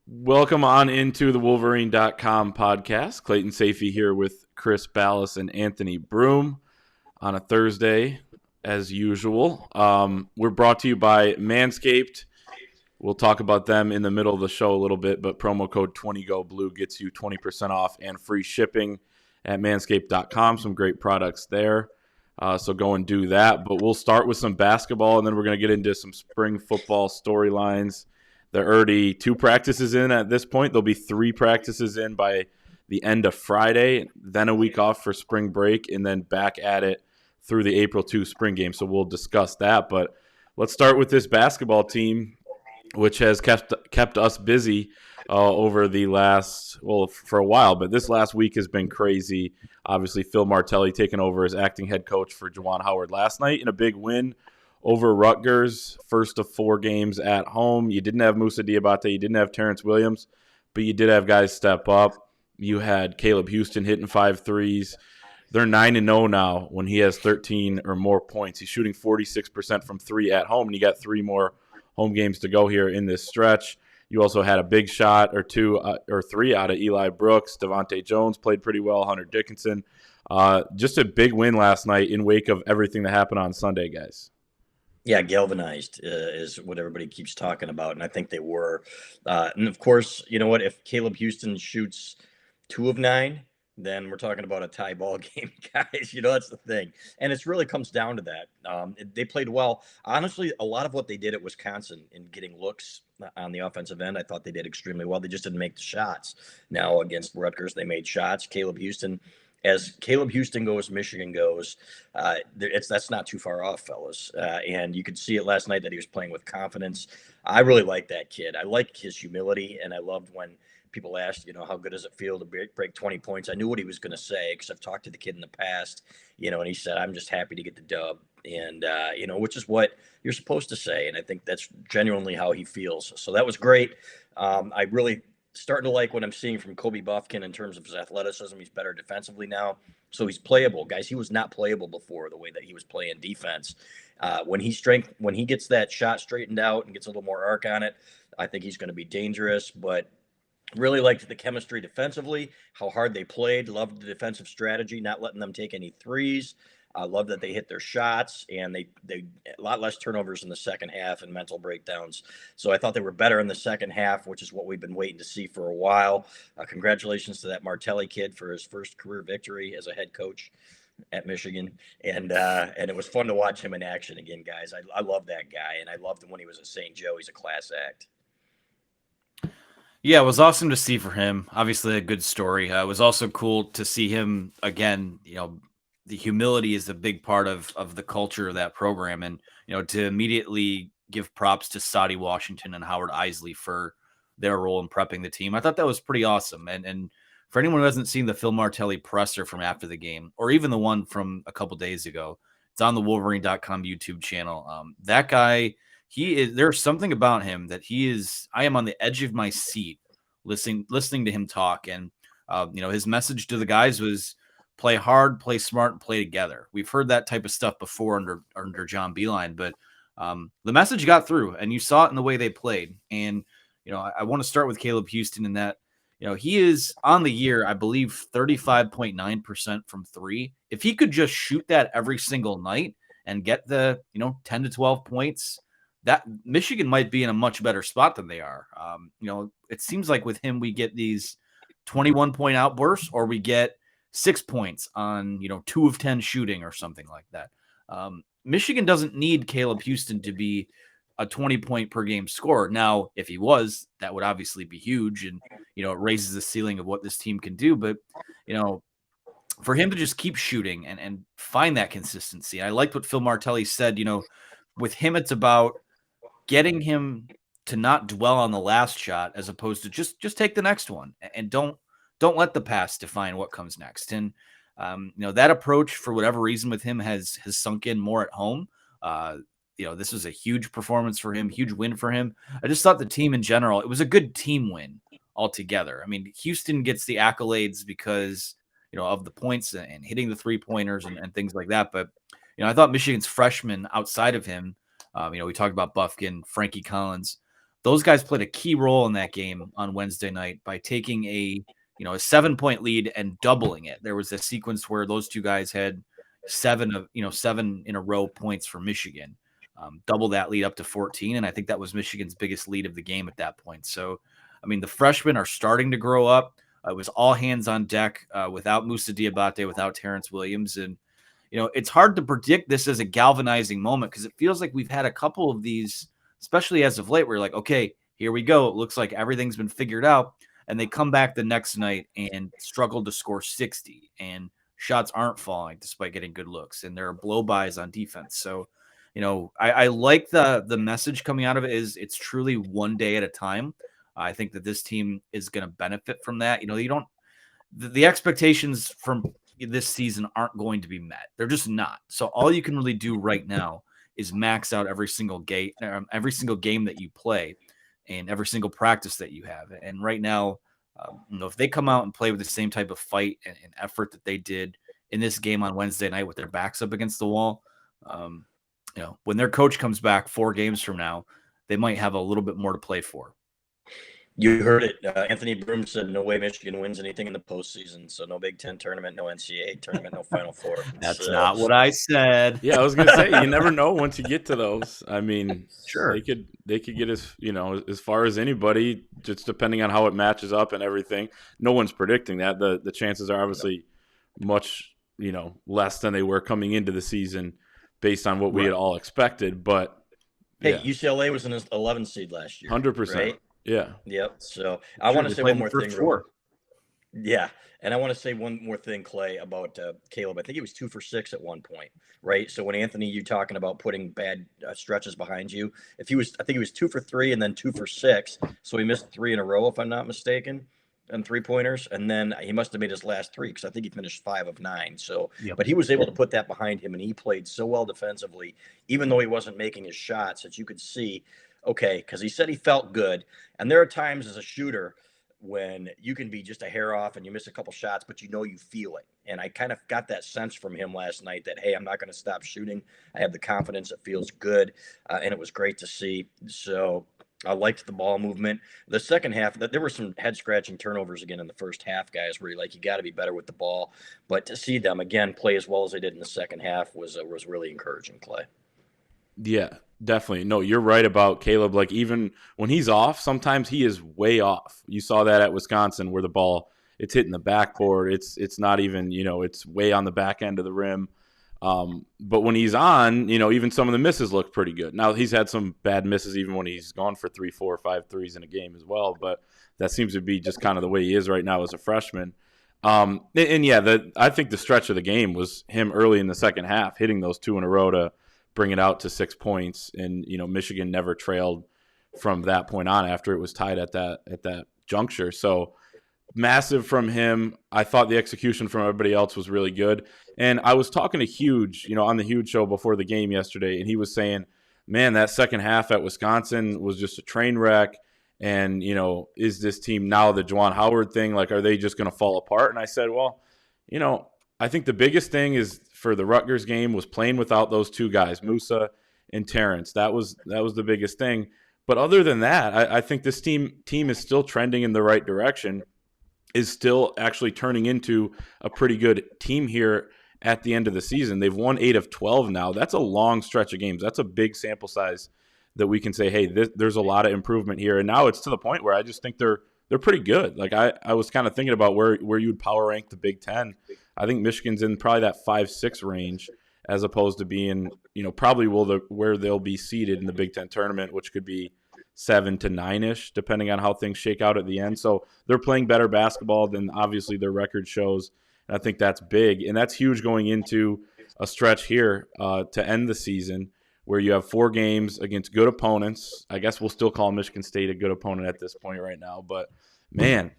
Welcome on into the Wolverine.com podcast. Clayton Safey here with Chris Ballas and Anthony Broom on a Thursday, as usual. We're brought to you by Manscaped. We'll talk about them in the middle of the show a little bit, but promo code 20GoBlue gets you 20% off and free shipping at manscaped.com. Some great products there. So go and do that. But we'll start with some basketball, and then we're going to get into some spring football storylines. They're already 2 practices in at this point. There'll be 3 practices in by the end of Friday, then a week off for spring break, and then back at it through the April 2 spring game. So we'll discuss that. But let's start with this basketball team, which has kept us busy over the last, for a while. But this last week has been crazy. Obviously, Phil Martelli taking over as acting head coach for Juwan Howard last night in a big win over Rutgers, first of 4 games at home. You didn't have Musa Diabate, you didn't have Terrence Williams, but you did have guys step up. You had Caleb Houston hitting 5 threes. They're 9-0 now when he has 13 or more points. He's shooting 46% from 3 at home, and you got 3 more home games to go here in this stretch. You also had a big shot or 2 or 3 out of Eli Brooks. Devontae Jones played pretty well. Hunter Dickinson. Just a big win last night in wake of everything that happened on Sunday, guys. Yeah, galvanized is what everybody keeps talking about, and I think they were. And of course, you know what? If Caleb Houston shoots 2 of 9, then we're talking about a tie ball game, guys. That's the thing, and it really comes down to that. They played well. Honestly, a lot of what they did at Wisconsin in getting looks on the offensive end, I thought they did extremely well. They just didn't make the shots. Now against Rutgers, they made shots. Caleb Houston. As Caleb Houston goes, Michigan goes. That's not too far off, fellas. And you could see it last night that he was playing with confidence. I really like that kid. I like his humility, and I loved when people asked, how good does it feel to break 20 points? I knew what he was going to say because I've talked to the kid in the past, and he said, I'm just happy to get the dub. And, which is what you're supposed to say. And I think that's genuinely how he feels. So that was great. I really starting to like what I'm seeing from Kobe Buffkin in terms of his athleticism. He's better defensively now. So he's playable. Guys, he was not playable before the way that he was playing defense. When he gets that shot straightened out and gets a little more arc on it, I think he's going to be dangerous. But really liked the chemistry defensively, how hard they played, loved the defensive strategy, not letting them take any threes. I love that they hit their shots, and they a lot less turnovers in the second half and mental breakdowns. So I thought they were better in the second half, which is what we've been waiting to see for a while. Congratulations to that Martelli kid for his first career victory as a head coach at Michigan, and it was fun to watch him in action again, guys. I love that guy, and I loved him when he was at St. Joe. He's a class act. Yeah, it was awesome to see for him. Obviously, a good story. It was also cool to see him again. The humility is a big part of the culture of that program, and to immediately give props to Sadie Washington and Howard Isley for their role in prepping the team. I thought that was pretty awesome. And for anyone who hasn't seen the Phil Martelli presser from after the game, or even the one from a couple days ago, it's on the Wolverine.com YouTube channel. That guy, there's something about him that I am on the edge of my seat listening to him talk. And, his message to the guys was play hard, play smart, and play together. We've heard that type of stuff before under John Beilein, but the message got through, and you saw it in the way they played. And, I want to start with Caleb Houston in that, he is on the year, I believe 35.9% from 3. If he could just shoot that every single night and get the, 10 to 12 points, that Michigan might be in a much better spot than they are. It seems like with him, we get these 21-point outbursts, or we get 6 points on, 2 of 10 shooting or something like that. Michigan doesn't need Caleb Houston to be a 20-point per game scorer. Now, if he was, that would obviously be huge, and, it raises the ceiling of what this team can do. But, for him to just keep shooting and find that consistency. I liked what Phil Martelli said, with him, it's about getting him to not dwell on the last shot as opposed to just take the next one, and don't let the pass define what comes next. And, that approach, for whatever reason with him, has sunk in more at home. This was a huge performance for him, huge win for him. I just thought the team in general, it was a good team win altogether. I mean, Houston gets the accolades because, of the points and hitting the 3-pointers and things like that. But, I thought Michigan's freshmen outside of him, we talked about Buffkin, Frankie Collins, those guys played a key role in that game on Wednesday night by taking a 7-point lead and doubling it. There was a sequence where those two guys had 7 in a row points for Michigan, double that lead up to 14. And I think that was Michigan's biggest lead of the game at that point. So, I mean, the freshmen are starting to grow up. It was all hands on deck without Musa Diabate, without Terrence Williams. And, it's hard to predict this as a galvanizing moment because it feels like we've had a couple of these, especially as of late, where you're like, okay, here we go. It looks like everything's been figured out. And they come back the next night and struggle to score 60. And shots aren't falling despite getting good looks. And there are blow-bys on defense. So, I like the message coming out of it is it's truly one day at a time. I think that this team is going to benefit from that. The expectations from this season aren't going to be met. They're just not. So all you can really do right now is max out every single game that you play and every single practice that you have. And right now, if they come out and play with the same type of fight and effort that they did in this game on Wednesday night with their backs up against the wall, when their coach comes back 4 games from now, they might have a little bit more to play for. You heard it. Anthony Broom said, no way Michigan wins anything in the postseason. So no Big Ten tournament, no NCAA tournament, no Final Four. That's not what I said. Yeah, I was going to say, you never know once you get to those. I mean, sure, they could get as far as anybody, just depending on how it matches up and everything. No one's predicting that. The chances are obviously much, less than they were coming into the season based on what we had all expected. But hey, UCLA was an 11 seed last year. 100%. Right? Yeah. Yep. So I want to say one more thing. Yeah. And I want to say one more thing, Clay, about Caleb. I think he was 2 for 6 at one point, right? So when Anthony, you talking about putting bad stretches behind you, I think he was 2 for 3 and then 2 for 6. So he missed 3 in a row, if I'm not mistaken, and 3-pointers. And then he must have made his last 3 because I think he finished 5 of 9. So, But he was able to put that behind him, and he played so well defensively, even though he wasn't making his shots, that you could see. Okay, because he said he felt good. And there are times as a shooter when you can be just a hair off and you miss a couple shots, but you feel it. And I kind of got that sense from him last night that, hey, I'm not going to stop shooting. I have the confidence. It feels good. And it was great to see. So I liked the ball movement. The second half, there were some head-scratching turnovers again in the first half, guys, where you got to be better with the ball. But to see them, again, play as well as they did in the second half was really encouraging, Clay. Yeah, definitely. No, you're right about Caleb. Like, even when he's off, sometimes he is way off. You saw that at Wisconsin where the ball, it's hitting the backboard. It's not even, it's way on the back end of the rim. But when he's on, even some of the misses look pretty good. Now, he's had some bad misses even when he's gone for 3, 4, 5 threes in a game as well. But that seems to be just kind of the way he is right now as a freshman. I think the stretch of the game was him early in the second half, hitting those 2 in a row to bring it out to 6 points. And, Michigan never trailed from that point on after it was tied at that juncture. So massive from him. I thought the execution from everybody else was really good. And I was talking to Huge, on the Huge show before the game yesterday, and he was saying, man, that second half at Wisconsin was just a train wreck. And, is this team now the Juwan Howard thing? Like, are they just going to fall apart? And I said, well, I think the biggest thing is for the Rutgers game was playing without those 2 guys, Musa and Terrence. That was the biggest thing. But other than that, I think this team is still trending in the right direction, is still actually turning into a pretty good team here at the end of the season. They've won 8 of 12 now. That's a long stretch of games. That's a big sample size that we can say, hey, there's a lot of improvement here. And now it's to the point where I just think they're pretty good. Like I was kind of thinking about where you would power rank the Big Ten. I think Michigan's in probably that 5-6 range as opposed to being, probably where they'll be seated in the Big Ten tournament, which could be 7 to 9-ish, depending on how things shake out at the end. So they're playing better basketball than obviously their record shows. And I think that's big. And that's huge going into a stretch here to end the season where you have 4 games against good opponents. I guess we'll still call Michigan State a good opponent at this point right now. But, man,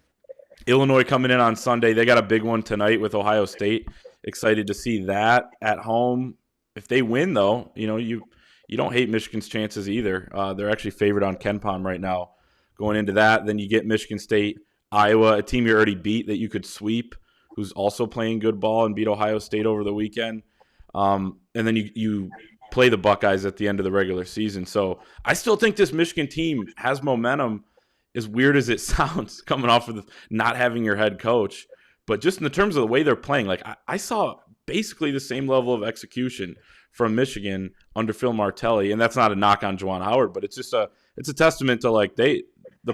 Illinois coming in on Sunday. They got a big one tonight with Ohio State. Excited to see that at home. If they win, though, you don't hate Michigan's chances either. They're actually favored on KenPom right now going into that. Then you get Michigan State, Iowa, a team you already beat that you could sweep, who's also playing good ball and beat Ohio State over the weekend. And then you play the Buckeyes at the end of the regular season. So I still think this Michigan team has momentum, as weird as it sounds, coming off of not having your head coach. But just in the terms of the way they're playing, like I saw basically the same level of execution from Michigan under Phil Martelli, and that's not a knock on Juwan Howard, but it's just a testament to like the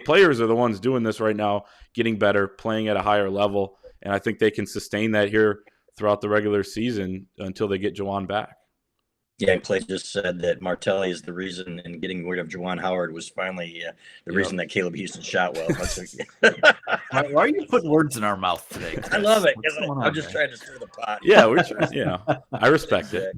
players are the ones doing this right now, getting better, playing at a higher level, and I think they can sustain that here throughout the regular season until they get Juwan back. Yeah, and Clay just said that Martelli is the reason, and getting rid of Juwan Howard was finally the reason that Caleb Houston shot well. Why are you putting words in our mouth today, Chris? I love it. I'm just trying to stir the pot. Yeah, I respect it.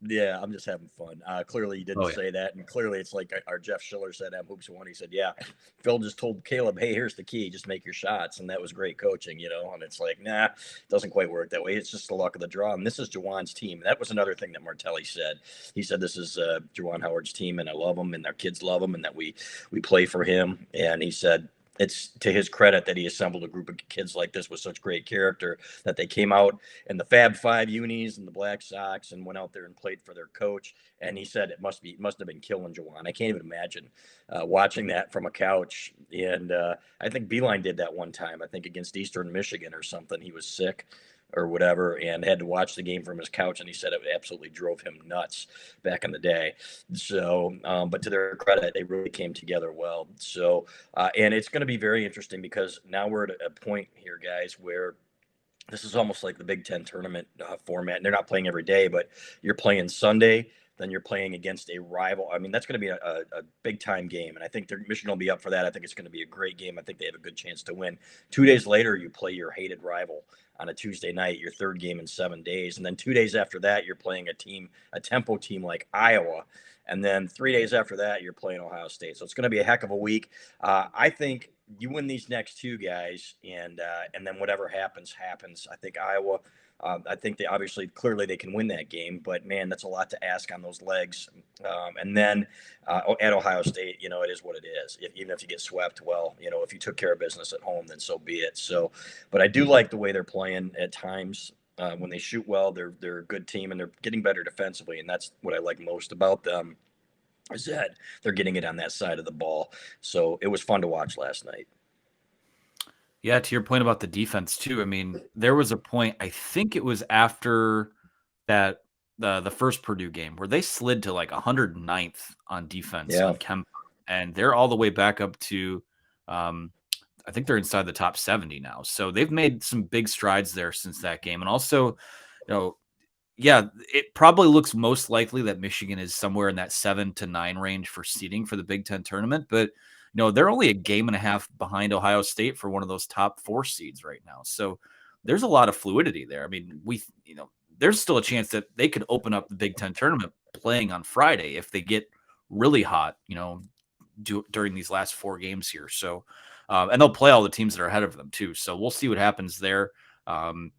Yeah, I'm just having fun. Clearly, you didn't say that, and clearly, it's like our Jeff Schiller said at Hoops One. He said, "Yeah, Phil just told Caleb, hey, here's the key: just make your shots," and that was great coaching, And it's like, nah, it doesn't quite work that way. It's just the luck of the draw, and this is Juwan's team. That was another thing that Martelli said. He said, "This is Juwan Howard's team, and I love him, and their kids love him, and that we play for him." And he said, it's to his credit that he assembled a group of kids like this with such great character that they came out in the Fab Five unis and the Black Sox and went out there and played for their coach. And he said it must have been killing Juwan. I can't even imagine watching that from a couch. And I think Beeline did that one time, I think against Eastern Michigan or something. He was sick or whatever, and had to watch the game from his couch. And he said it absolutely drove him nuts back in the day. So, but to their credit, they really came together well. So, and it's going to be very interesting because now we're at a point here, guys, where this is almost like the Big Ten tournament format. And they're not playing every day, but you're playing Sunday, then you're playing against a rival. I mean, that's going to be a big time game. And I think Michigan will be up for that. I think it's going to be a great game. I think they have a good chance to win. 2 days later, you play your hated rival on a Tuesday night, your third game in 7 days. And then 2 days after that, you're playing a tempo team like Iowa. And then 3 days after that, you're playing Ohio State. So it's going to be a heck of a week. I think you win these next two, guys, and then whatever happens. I think Iowa, I think they clearly they can win that game, but man, that's a lot to ask on those legs. And then at Ohio State, it is what it is. Even if you get swept, well, if you took care of business at home, then so be it. So, but I do like the way they're playing at times. When they shoot well, they're a good team and they're getting better defensively, and that's what I like most about them. Is that they're getting it on that side of the ball. So it was fun to watch last night. Yeah, to your point about the defense too. I mean, there was a point, I think it was after that the first Purdue game where they slid to like 109th on defense on Kemper, and they're all the way back up to I think they're inside the top 70 now. So they've made some big strides there since that game. And also, it probably looks most likely that Michigan is somewhere in that 7 to 9 range for seeding for the Big Ten tournament, but they're only a game and a half behind Ohio State for one of those top 4 seeds right now. So there's a lot of fluidity there. I mean, there's still a chance that they could open up the Big Ten tournament playing on Friday if they get really hot, during these last 4 games here. So, and they'll play all the teams that are ahead of them too. So we'll see what happens there. I'll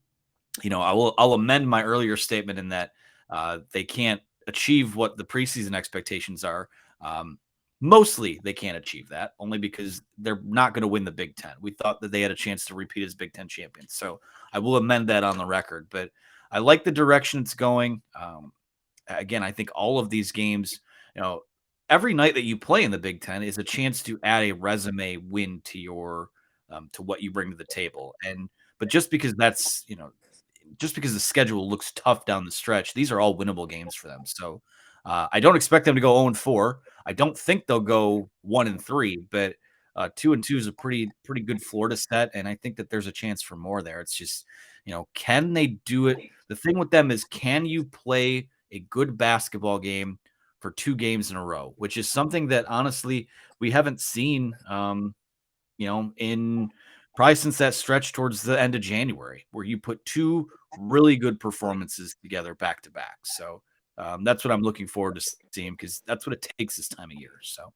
amend my earlier statement in that they can't achieve what the preseason expectations are. Mostly they can't achieve that only because they're not going to win the Big Ten. We thought that they had a chance to repeat as Big Ten champions. So I will amend that on the record, but I like the direction it's going. Again, I think all of these games, every night that you play in the Big Ten is a chance to add a resume win to your, to what you bring to the table. But just because just because the schedule looks tough down the stretch, these are all winnable games for them. So I don't expect them to go 0-4. I don't think they'll go 1-3, but 2-2 is a pretty good floor to set, and I think that there's a chance for more there. It's just, can they do it? The thing with them is, can you play a good basketball game for 2 games in a row, which is something that honestly we haven't seen, in probably since that stretch towards the end of January, where you put 2 really good performances together back to back. So that's what I'm looking forward to seeing, because that's what it takes this time of year. So.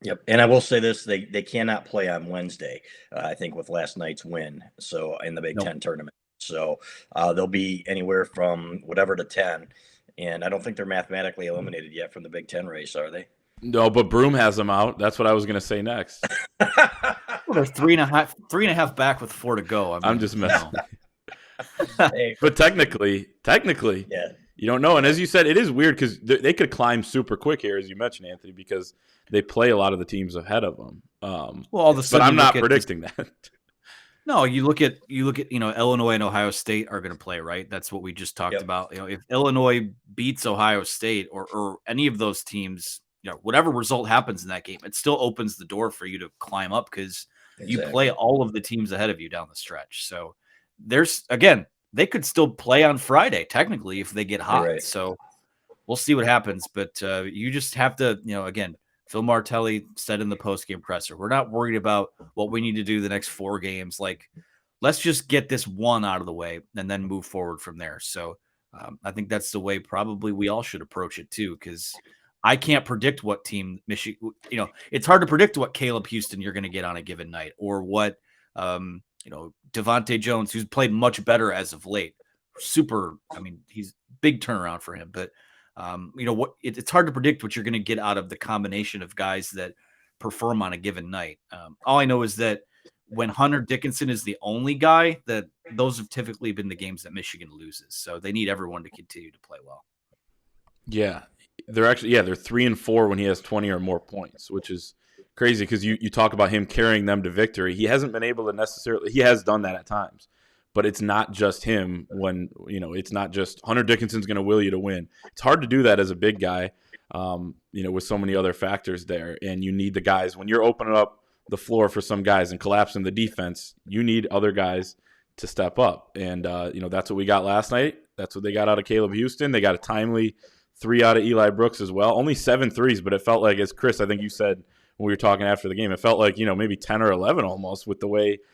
Yep. And I will say this, they cannot play on Wednesday, I think, with last night's win. So in the Big Ten tournament. So they'll be anywhere from whatever to 10. And I don't think they're mathematically eliminated yet from the Big Ten race, are they? No, but Broom has them out. That's what I was going to say next. Well, they're 3.5 back with 4 to go. I'm just messing. Hey, but technically, yeah, You don't know. And as you said, it is weird because they could climb super quick here, as you mentioned, Anthony, because they play a lot of the teams ahead of them. Well, all of a But sudden, I'm not predicting that. No, you look at Illinois and Ohio State are going to play, right? That's what we just talked about. If Illinois beats Ohio State or any of those teams, whatever result happens in that game, it still opens the door for you to climb up because you play all of the teams ahead of you down the stretch. So they could still play on Friday technically if they get hot. Right. So we'll see what happens, but you just have to, again, Phil Martelli said in the postgame presser, we're not worried about what we need to do the next 4 games. Like, let's just get this one out of the way and then move forward from there. So I think that's the way probably we all should approach it too, because I can't predict what team Michigan, it's hard to predict what Caleb Houston you're going to get on a given night, or what, Devontae Jones, who's played much better as of late. He's big turnaround for him, but it's hard to predict what you're going to get out of the combination of guys that perform on a given night. All I know is that when Hunter Dickinson is the only guy, that those have typically been the games that Michigan loses. So they need everyone to continue to play well. Yeah, they're 3-4 when he has 20 or more points, which is crazy because you talk about him carrying them to victory. He hasn't been able to necessarily. He has done that at times. But it's not just him when, it's not just Hunter Dickinson's going to will you to win. It's hard to do that as a big guy, with so many other factors there. And you need the guys. When you're opening up the floor for some guys and collapsing the defense, you need other guys to step up. And, that's what we got last night. That's what they got out of Caleb Houston. They got a timely 3 out of Eli Brooks as well. Only 7 threes, but it felt like, as Chris, I think you said when we were talking after the game, it felt like, maybe 10 or 11 almost with the way –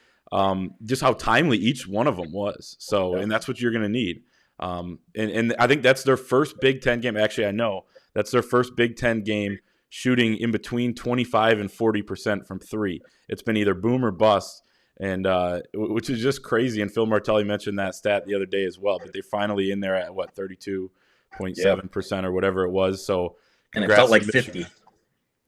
just how timely each one of them was. So, and that's what you're going to need. And I think that's their first Big Ten game. Actually, I know that's their first Big Ten game shooting in between 25 and 40% from 3. It's been either boom or bust, and which is just crazy. And Phil Martelli mentioned that stat the other day as well. But they're finally in there at 32.7% or whatever it was. So, and it felt like 50.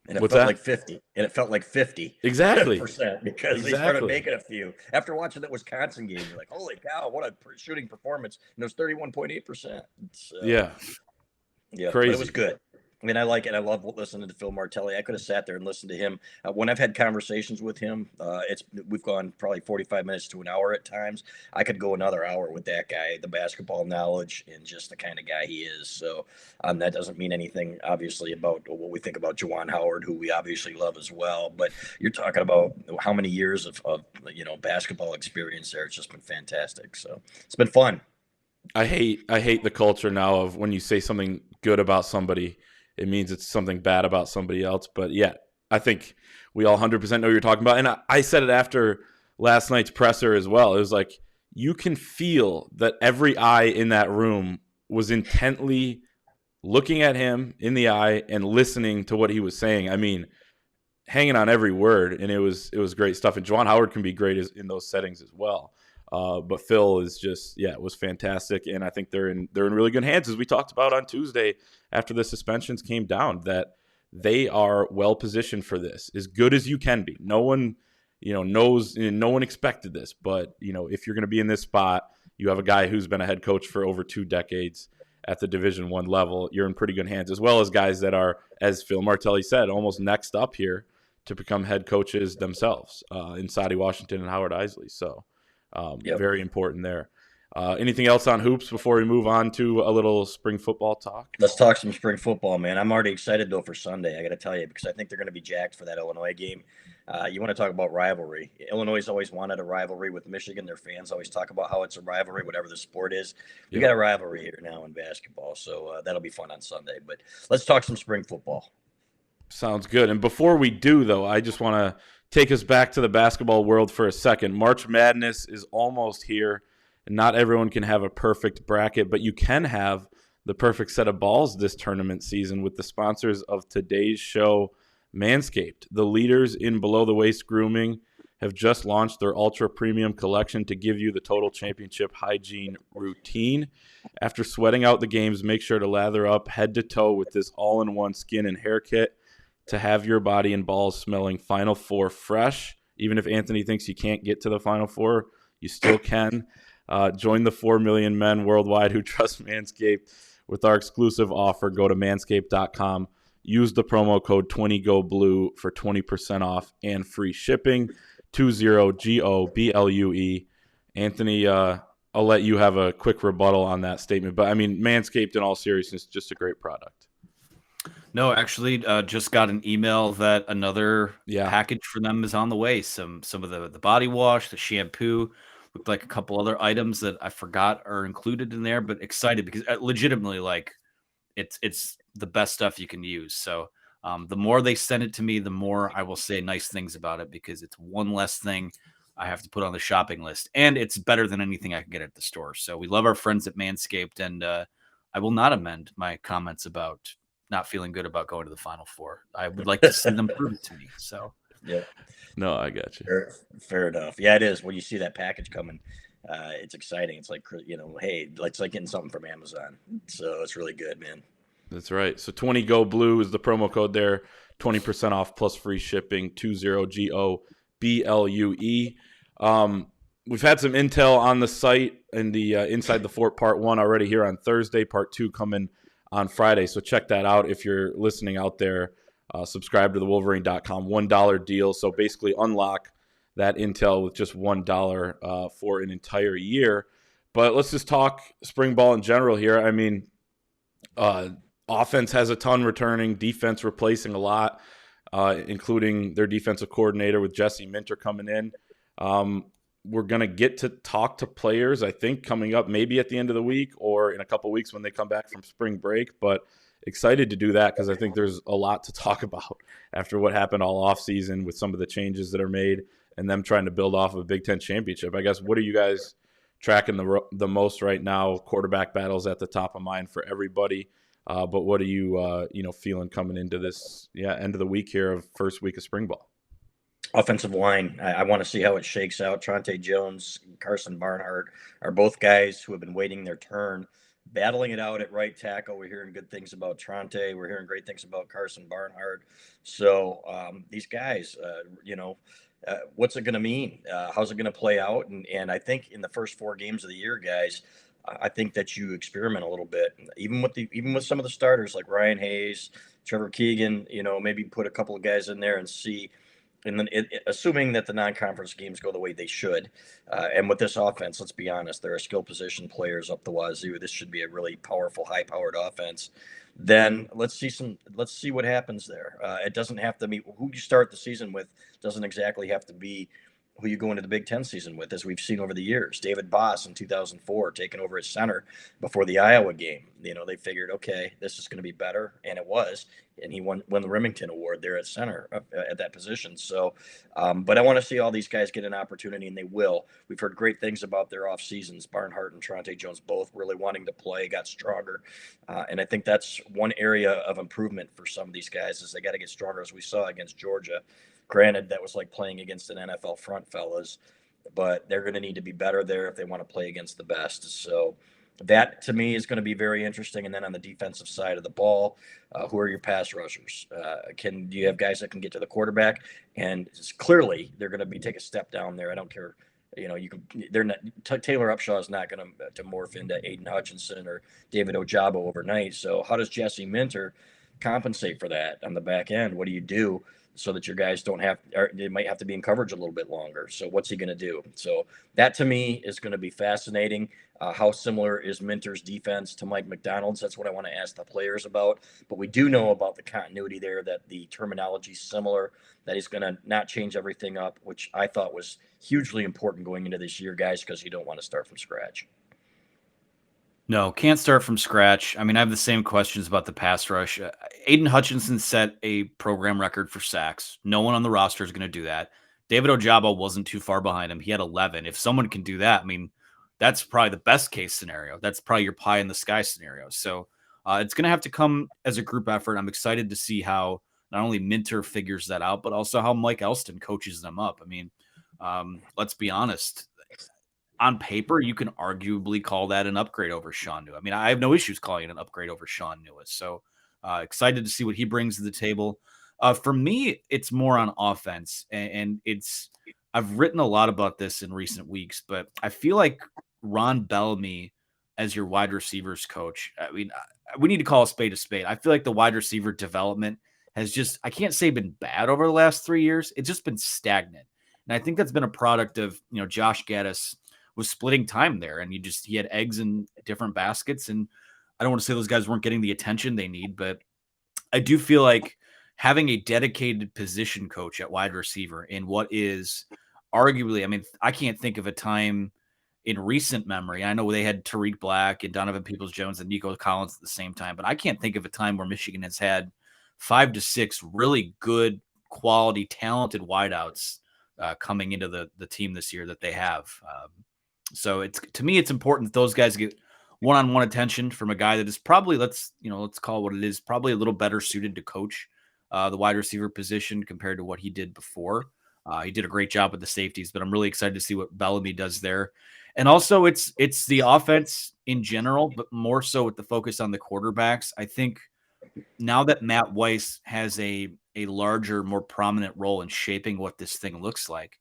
And it felt like 50. And it felt like 50. Exactly. Because they started making a few. After watching that Wisconsin game, you're like, holy cow, what a shooting performance. And it was 31.8%. Yeah, crazy. But it was good. I mean, I like it. I love listening to Phil Martelli. I could have sat there and listened to him. When I've had conversations with him, we've gone probably 45 minutes to an hour at times. I could go another hour with that guy, the basketball knowledge and just the kind of guy he is. So that doesn't mean anything, obviously, about what we think about Juwan Howard, who we obviously love as well. But you're talking about how many years of basketball experience there. It's just been fantastic. So it's been fun. I hate the culture now of when you say something good about somebody, it means it's something bad about somebody else. But yeah, I think we all 100% know what you're talking about. And I said it after last night's presser as well. It was like, you can feel that every eye in that room was intently looking at him in the eye and listening to what he was saying. I mean, hanging on every word. And it was great stuff. And Juwan Howard can be great in those settings as well. But Phil is just, it was fantastic. And I think they're in really good hands, as we talked about on Tuesday after the suspensions came down, that they are well positioned for this, as good as you can be. No one, knows, no one expected this, but if you're going to be in this spot, you have a guy who's been a head coach for over 2 decades at the Division I level. You're in pretty good hands, as well as guys that are, as Phil Martelli said, almost next up here to become head coaches themselves, in Sadie Washington and Howard Isley. So, very important there. Anything else on hoops before we move on to a little spring football talk? Let's talk some spring football, man. I'm already excited, though, for Sunday. I got to tell you, because I think they're going to be jacked for that Illinois game. You want to talk about rivalry. Illinois has always wanted a rivalry with Michigan. Their fans always talk about how it's a rivalry, whatever the sport is. We got a rivalry here now in basketball, so that'll be fun on Sunday. But let's talk some spring football. Sounds good. And before we do, though, I just want to take us back to the basketball world for a second. March Madness is almost here. Not everyone can have a perfect bracket, but you can have the perfect set of balls this tournament season with the sponsors of today's show, Manscaped. The leaders in below-the-waist grooming have just launched their ultra-premium collection to give you the total championship hygiene routine. After sweating out the games, make sure to lather up head to toe with this all-in-one skin and hair kit to have your body and balls smelling Final Four fresh. Even if Anthony thinks you can't get to the Final Four, you still can. Join the 4 million men worldwide who trust Manscaped with our exclusive offer. Go to manscaped.com. Use the promo code 20GoBlue for 20% off and free shipping. 20GOBLUE. Anthony, I'll let you have a quick rebuttal on that statement. But I mean, Manscaped, in all seriousness, just a great product. No, actually, just got an email that another package for them is on the way. Some of the body wash, the shampoo, looked like a couple other items that I forgot are included in there. But excited because legitimately, like, it's the best stuff you can use. So the more they send it to me, the more I will say nice things about it, because it's one less thing I have to put on the shopping list, and it's better than anything I can get at the store. So we love our friends at Manscaped, and I will not amend my comments about not feeling good about going to the Final Four. I would like to see them prove it to me. So yeah, no, I got you. Fair enough. Yeah, it is. When you see that package coming, it's exciting. It's like, hey, it's like getting something from Amazon. So it's really good, man. That's right. So 20GoBlue is the promo code there. 20% off plus free shipping. 20GOBLUE. We've had some intel on the site in the Inside the Fort Part 1 already here on Thursday. Part 2 coming on Friday. So check that out if you're listening out there. Subscribe to the Wolverine.com $1 deal. So basically unlock that intel with just $1 for an entire year. But let's just talk spring ball in general here. I mean, offense has a ton returning, defense replacing a lot, including their defensive coordinator with Jesse Minter coming in. We're going to get to talk to players, I think, coming up maybe at the end of the week or in a couple weeks when they come back from spring break. But excited to do that because I think there's a lot to talk about after what happened all offseason with some of the changes that are made and them trying to build off of a Big Ten championship. I guess, what are you guys tracking the most right now? Quarterback battles at the top of mind for everybody. But what are you feeling coming into this end of the week here of first week of spring ball? Offensive line, I want to see how it shakes out. Trante Jones, Carson Barnhart are both guys who have been waiting their turn, battling it out at right tackle. We're hearing good things about Trante. We're hearing great things about Carson Barnhart. So these guys, what's it going to mean? How's it going to play out? And I think in the first 4 games of the year, guys, I think that you experiment a little bit, even with some of the starters like Ryan Hayes, Trevor Keegan. Maybe put a couple of guys in there and see. And then, assuming that the non-conference games go the way they should, and with this offense, let's be honest, there are skill position players up the wazoo. This should be a really powerful, high-powered offense. Then let's see what happens there. It doesn't have to be who you start the season with. Doesn't exactly have to be who you go into the Big Ten season with, as we've seen over the years. David Boss in 2004 taking over as center before the Iowa game. They figured, okay, this is going to be better, and it was. And he won the Remington Award there at center at that position. So, but I want to see all these guys get an opportunity, and they will. We've heard great things about their off seasons. Barnhart and Trante Jones both really wanting to play, got stronger, and I think that's one area of improvement for some of these guys is they got to get stronger, as we saw against Georgia. Granted, that was like playing against an NFL front, fellas, but they're going to need to be better there if they want to play against the best. So that, to me, is going to be very interesting. And then on the defensive side of the ball, who are your pass rushers? Do you have guys that can get to the quarterback? And clearly, they're going to take a step down there. I don't care. They're not. Taylor Upshaw is not going to morph into Aiden Hutchinson or David Ojabo overnight. So how does Jesse Minter compensate for that on the back end? What do you do so that your guys they might have to be in coverage a little bit longer? So what's he going to do? So that, to me, is going to be fascinating. How similar is Minter's defense to Mike McDonald's? That's what I want to ask the players about. But we do know about the continuity there, that the terminology is similar, that he's going to not change everything up, which I thought was hugely important going into this year, guys, because you don't want to start from scratch. No, can't start from scratch. I mean, I have the same questions about the pass rush. Aiden Hutchinson set a program record for sacks. No one on the roster is going to do that. David Ojabo wasn't too far behind him. He had 11. If someone can do that, I mean, that's probably the best case scenario. That's probably your pie in the sky scenario. So it's going to have to come as a group effort. I'm excited to see how not only Minter figures that out, but also how Mike Elston coaches them up. I mean, let's be honest. On paper, you can arguably call that an upgrade over Sean Lewis. I mean, I have no issues calling it an upgrade over Sean Lewis. So excited to see what he brings to the table. For me, it's more on offense, and I've written a lot about this in recent weeks, but I feel like Ron Bellamy as your wide receivers coach. I mean, we need to call a spade a spade. I feel like the wide receiver development has just, I can't say been bad over the last 3 years. It's just been stagnant. And I think that's been a product of, Josh Gaddis was splitting time there, and he had eggs in different baskets. And I don't want to say those guys weren't getting the attention they need, but I do feel like having a dedicated position coach at wide receiver in what is arguably, I mean, I can't think of a time in recent memory. I know they had Tariq Black and Donovan Peoples-Jones and Nico Collins at the same time, but I can't think of a time where Michigan has had 5 to 6 really good, quality, talented wideouts coming into the team this year that they have. So to me, it's important that those guys get one-on-one attention from a guy that is probably, let's call it what it is, probably a little better suited to coach the wide receiver position compared to what he did before. He did a great job with the safeties, but I'm really excited to see what Bellamy does there. And also it's the offense in general, but more so with the focus on the quarterbacks. I think now that Matt Weiss has a larger, more prominent role in shaping what this thing looks like,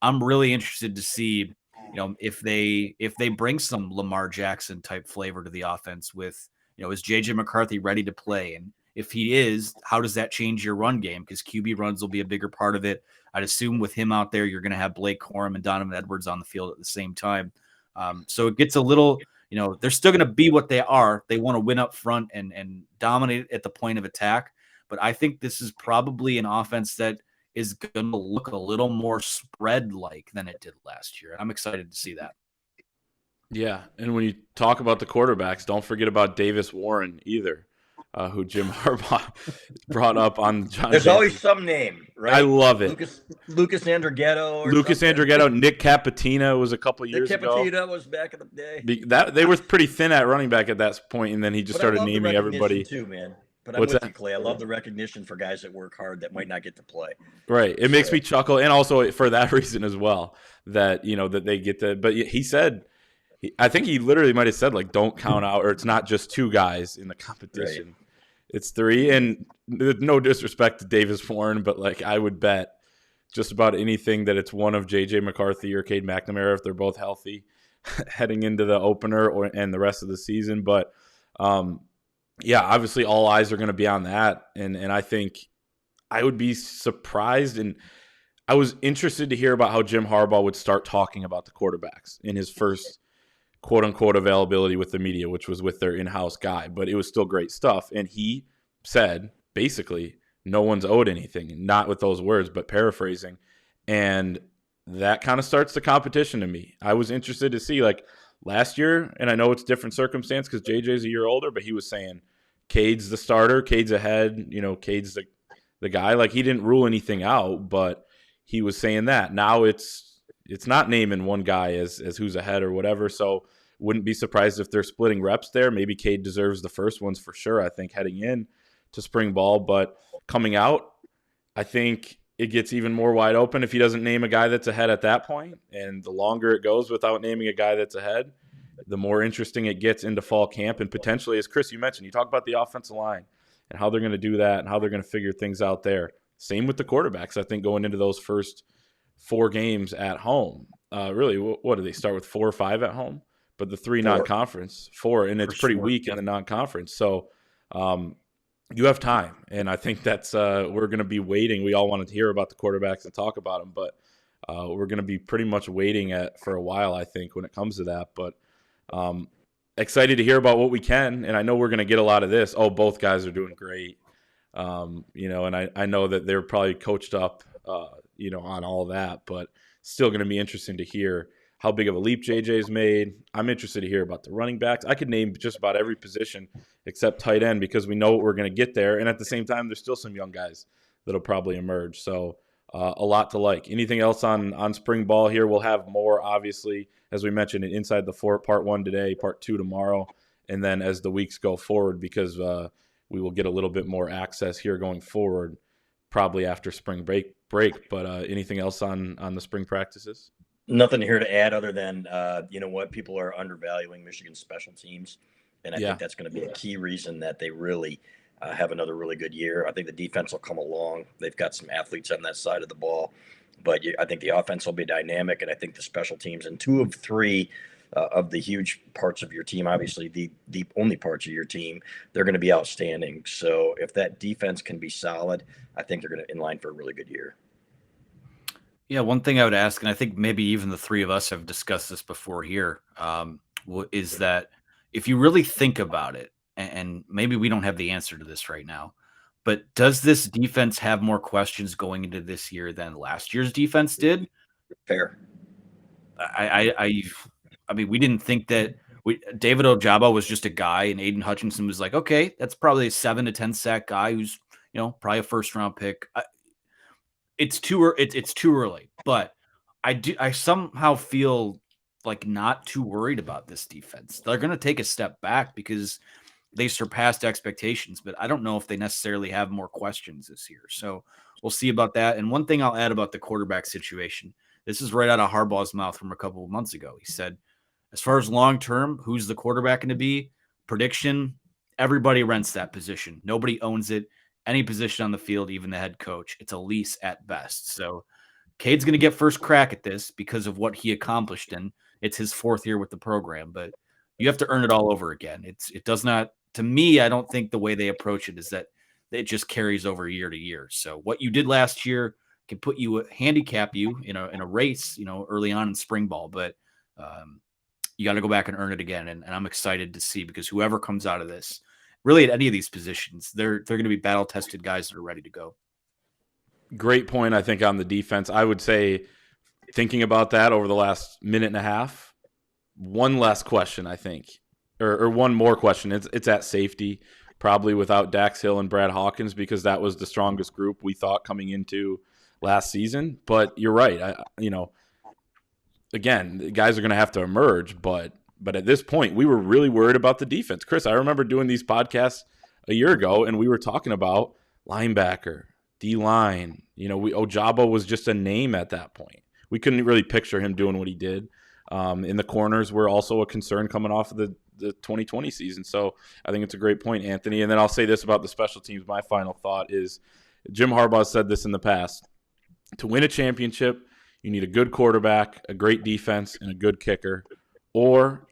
I'm really interested to see, if they bring some Lamar Jackson type flavor to the offense with, is JJ McCarthy ready to play? And if he is, how does that change your run game? Because QB runs will be a bigger part of it. I'd assume with him out there, you're going to have Blake Corum and Donovan Edwards on the field at the same time. So it gets a little, they're still going to be what they are. They want to win up front and dominate at the point of attack. But I think this is probably an offense that is going to look a little more spread-like than it did last year. I'm excited to see that. Yeah, and when you talk about the quarterbacks, don't forget about Davis Warren either, who Jim Harbaugh brought up on John. There's always some name, right? I love it. Lucas Andrighetto. Nick Capatina was a couple years ago. Nick Capatina was back in the day. They were pretty thin at running back at that point, and then he just started naming everybody. Too, man. But I'm with you, Clay. I love the recognition for guys that work hard that might not get to play. Right. It makes me chuckle, and also for that reason as well, that that they get the. But he said, I think he literally might have said, like, don't count out, or it's not just 2 guys in the competition. Right. It's 3, and no disrespect to Davis Warren, but like I would bet just about anything that it's one of JJ McCarthy or Cade McNamara if they're both healthy heading into the opener and the rest of the season. But yeah, obviously all eyes are going to be on that, and I think I would be surprised, and I was interested to hear about how Jim Harbaugh would start talking about the quarterbacks in his first quote-unquote availability with the media, which was with their in-house guy, but it was still great stuff. And he said, basically, no one's owed anything, not with those words, but paraphrasing. And that kind of starts the competition to me. I was interested to see, like, last year, and I know it's different circumstance because JJ's a year older, but he was saying Cade's the starter, Cade's ahead, Cade's the guy. Like, he didn't rule anything out, but he was saying that. Now it's not naming one guy as who's ahead or whatever, so wouldn't be surprised if they're splitting reps there. Maybe Cade deserves the first ones for sure, I think, heading in to spring ball. But coming out, I think it gets even more wide open if he doesn't name a guy that's ahead at that point. And the longer it goes without naming a guy that's ahead, the more interesting it gets into fall camp. And potentially, as Chris, you mentioned, you talk about the offensive line and how they're going to do that and how they're going to figure things out there. Same with the quarterbacks, I think, going into those first 4 games at home. Really, what do they start with, 4 or 5 at home? But the 3 non-conference, 4, and it's pretty weak in the non-conference. So you have time, and I think that's we're going to be waiting. We all wanted to hear about the quarterbacks and talk about them, but we're going to be pretty much waiting for a while, I think, when it comes to that. But excited to hear about what we can, and I know we're going to get a lot of this. Oh, both guys are doing great, and I know that they're probably coached up, on all that, but still going to be interesting to hear how big of a leap JJ's made. I'm interested to hear about the running backs. I could name just about every position except tight end because we know what we're going to get there. And at the same time, there's still some young guys that'll probably emerge. So a lot to like. Anything else on spring ball here? We'll have more, obviously, as we mentioned, in Inside the Fort, part 1 today, part 2 tomorrow. And then as the weeks go forward, because we will get a little bit more access here going forward, probably after spring break. But anything else on the spring practices? Nothing here to add other than, people are undervaluing Michigan's special teams. And I think that's going to be a key reason that they really have another really good year. I think the defense will come along. They've got some athletes on that side of the ball. But I think the offense will be dynamic, and I think the special teams, and 2 of 3 of the huge parts of your team, obviously the only parts of your team, they're going to be outstanding. So if that defense can be solid, I think they're going to in line for a really good year. Yeah, one thing I would ask, and I think maybe even the three of us have discussed this before here, is that if you really think about it, and maybe we don't have the answer to this right now, but does this defense have more questions going into this year than last year's defense did? Fair. I mean, we didn't think that David Ojabo was just a guy, and Aiden Hutchinson was like, okay, that's probably a 7 to 10 sack guy who's probably a first round pick. It's too early, but I somehow feel like not too worried about this defense. They're going to take a step back because they surpassed expectations, but I don't know if they necessarily have more questions this year. So we'll see about that. And one thing I'll add about the quarterback situation, this is right out of Harbaugh's mouth from a couple of months ago. He said, as far as long term, who's the quarterback going to be? Prediction, everybody rents that position. Nobody owns it. Any position on the field, even the head coach, it's a lease at best. So Cade's going to get first crack at this because of what he accomplished, and it's his 4th year with the program. But you have to earn it all over again. It does not, to me, I don't think the way they approach it is that it just carries over year to year. So what you did last year can handicap you in a race, early on in spring ball, but you got to go back and earn it again. And I'm excited to see, because whoever comes out of this, really at any of these positions, they're going to be battle tested guys that are ready to go. Great point, I think, on the defense. I would say, thinking about that over the last minute and a half, one last question, I think, or one more question. It's at safety, probably without Dax Hill and Brad Hawkins, because that was the strongest group we thought coming into last season. But you're right. Again, the guys are going to have to emerge, but at this point, we were really worried about the defense. Chris, I remember doing these podcasts a year ago, and we were talking about linebacker, D-line. Ojabo was just a name at that point. We couldn't really picture him doing what he did. In the corners were also a concern coming off of the 2020 season. So I think it's a great point, Anthony. And then I'll say this about the special teams. My final thought is, Jim Harbaugh said this in the past. To win a championship, you need a good quarterback, a great defense, and a good kicker. Or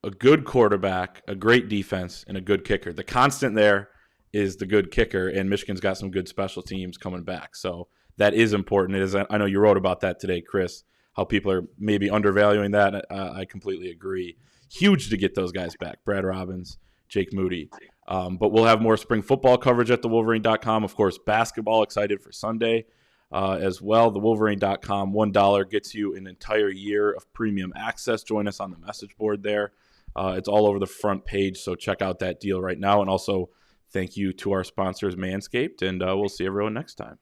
a good quarterback, a great defense, and a good kicker. The constant there is the good kicker, and Michigan's got some good special teams coming back. So that is important. I know you wrote about that today, Chris, how people are maybe undervaluing that. I completely agree. Huge to get those guys back, Brad Robbins, Jake Moody. But we'll have more spring football coverage at thewolverine.com. Of course, basketball, excited for Sunday as well. Thewolverine.com, $1 gets you an entire year of premium access. Join us on the message board there. It's all over the front page, so check out that deal right now. And also, thank you to our sponsors, Manscaped, and we'll see everyone next time.